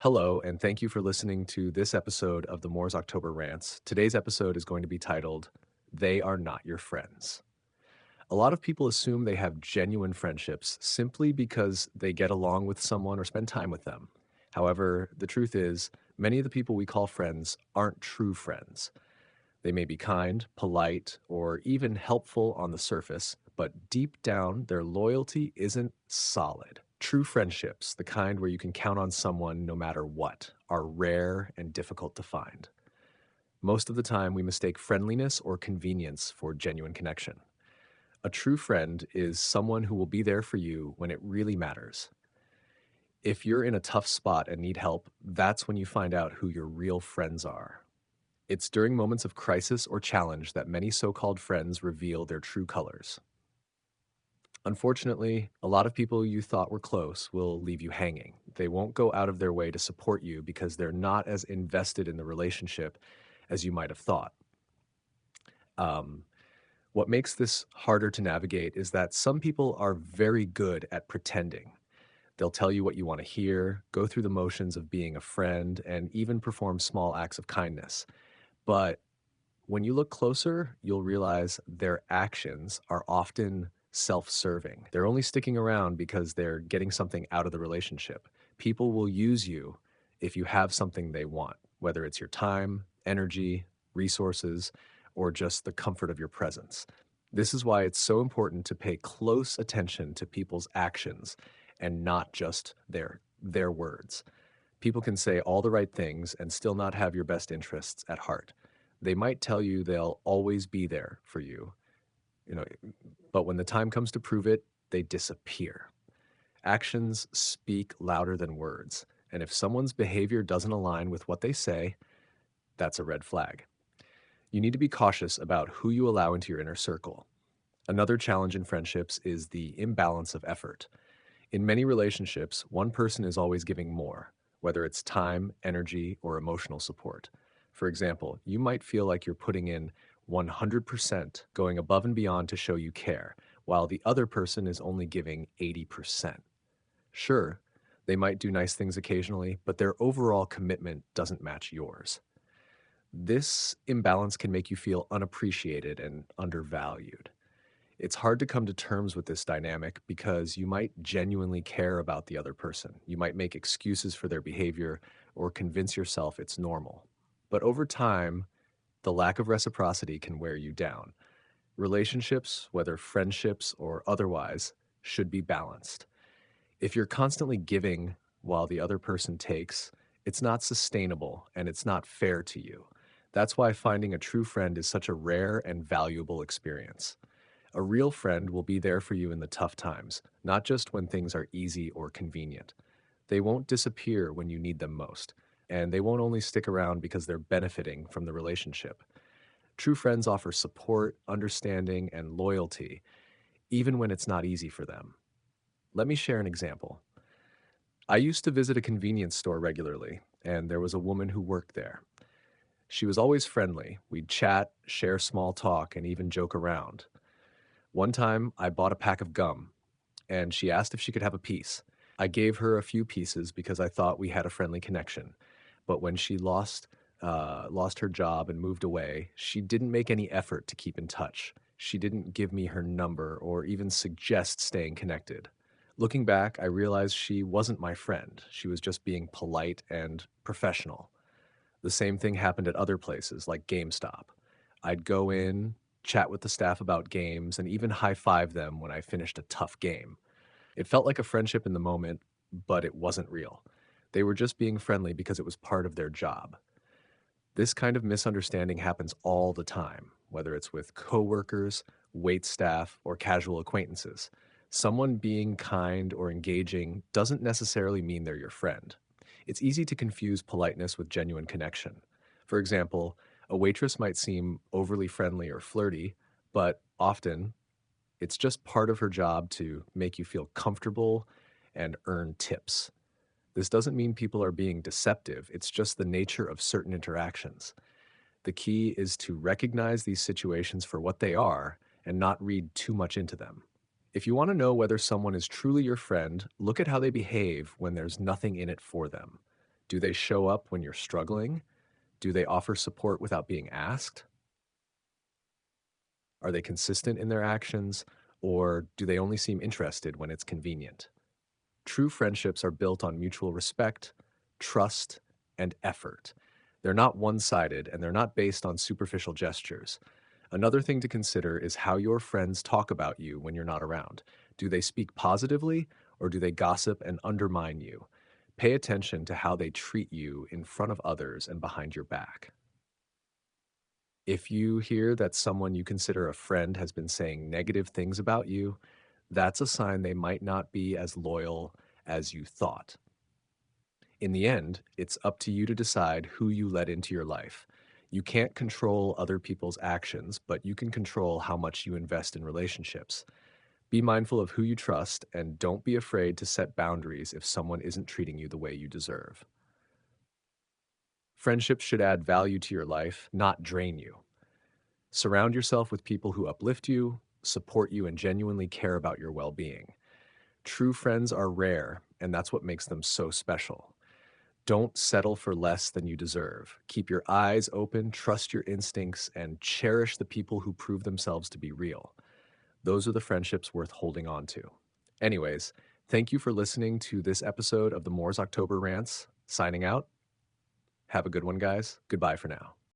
Hello, and thank you for listening to this episode of the Moore's October Rants. Today's episode is going to be titled, They Are Not Your Friends. A lot of people assume they have genuine friendships simply because they get along with someone or spend time with them. However, the truth is, many of the people we call friends aren't true friends. They may be kind, polite, or even helpful on the surface, but deep down, their loyalty isn't solid. True friendships, the kind where you can count on someone no matter what, are rare and difficult to find. Most of the time, we mistake friendliness or convenience for genuine connection. A true friend is someone who will be there for you when it really matters. If you're in a tough spot and need help, that's when you find out who your real friends are. It's during moments of crisis or challenge that many so called friends reveal their true colors. Unfortunately, a lot of people you thought were close will leave you hanging. They won't go out of their way to support you because they're not as invested in the relationship as you might have thought. Um, what makes this harder to navigate is that some people are very good at pretending. They'll tell you what you want to hear, go through the motions of being a friend, and even perform small acts of kindness. But when you look closer, you'll realize their actions are often self serving. They're only sticking around because they're getting something out of the relationship. People will use you if you have something they want, whether it's your time, energy, resources, or just the comfort of your presence. This is why it's so important to pay close attention to people's actions and not just their words. People can say all the right things and still not have your best interests at heart. They might tell you they'll always be there for you, you know, but when the time comes to prove it, they disappear. Actions speak louder than words, and if someone's behavior doesn't align with what they say, that's a red flag. You need to be cautious about who you allow into your inner circle. Another challenge in friendships is the imbalance of effort. In many relationships, one person is always giving more, whether it's time, energy, or emotional support. For example, you might feel like you're putting in 100%, going above and beyond to show you care, while the other person is only giving 80%. Sure, they might do nice things occasionally, but their overall commitment doesn't match yours. This imbalance can make you feel unappreciated and undervalued. It's hard to come to terms with this dynamic because you might genuinely care about the other person. You might make excuses for their behavior or convince yourself it's normal. But over time, the lack of reciprocity can wear you down. Relationships, whether friendships or otherwise, should be balanced. If you're constantly giving while the other person takes, it's not sustainable and it's not fair to you. That's why finding a true friend is such a rare and valuable experience. A real friend will be there for you in the tough times, not just when things are easy or convenient. They won't disappear when you need them most, and they won't only stick around because they're benefiting from the relationship. True friends offer support, understanding, and loyalty, even when it's not easy for them. Let me share an example. I used to visit a convenience store regularly, and there was a woman who worked there. She was always friendly. We'd chat, share small talk, and even joke around. One time, I bought a pack of gum, and she asked if she could have a piece. I gave her a few pieces because I thought we had a friendly connection. But when she lost her job and moved away, she didn't make any effort to keep in touch. She didn't give me her number or even suggest staying connected. Looking back, I realized she wasn't my friend. She was just being polite and professional. The same thing happened at other places like GameStop. I'd go in, chat with the staff about games, and even high five them when I finished a tough game. It felt like a friendship in the moment, but it wasn't real. They were just being friendly because it was part of their job. This kind of misunderstanding happens all the time, whether it's with coworkers, wait staff, or casual acquaintances. Someone being kind or engaging doesn't necessarily mean they're your friend. It's easy to confuse politeness with genuine connection. For example, a waitress might seem overly friendly or flirty, but often it's just part of her job to make you feel comfortable and earn tips. This doesn't mean people are being deceptive, it's just the nature of certain interactions. The key is to recognize these situations for what they are and not read too much into them. If you want to know whether someone is truly your friend, look at how they behave when there's nothing in it for them. Do they show up when you're struggling? Do they offer support without being asked? Are they consistent in their actions? Or do they only seem interested when it's convenient? True friendships are built on mutual respect, trust, and effort. They're not one sided and they're not based on superficial gestures. Another thing to consider is how your friends talk about you when you're not around. Do they speak positively or do they gossip and undermine you? Pay attention to how they treat you in front of others and behind your back. If you hear that someone you consider a friend has been saying negative things about you, that's a sign they might not be as loyal as you thought. In the end, it's up to you to decide who you let into your life. You can't control other people's actions, but you can control how much you invest in relationships. Be mindful of who you trust and don't be afraid to set boundaries if someone isn't treating you the way you deserve. Friendships should add value to your life, not drain you. Surround yourself with people who uplift you, support you, and genuinely care about your well being. True friends are rare, and that's what makes them so special. Don't settle for less than you deserve. Keep your eyes open, trust your instincts, and cherish the people who prove themselves to be real. Those are the friendships worth holding on to. Anyways, thank you for listening to this episode of the Moore's October Rants. Signing out. Have a good one, guys. Goodbye for now.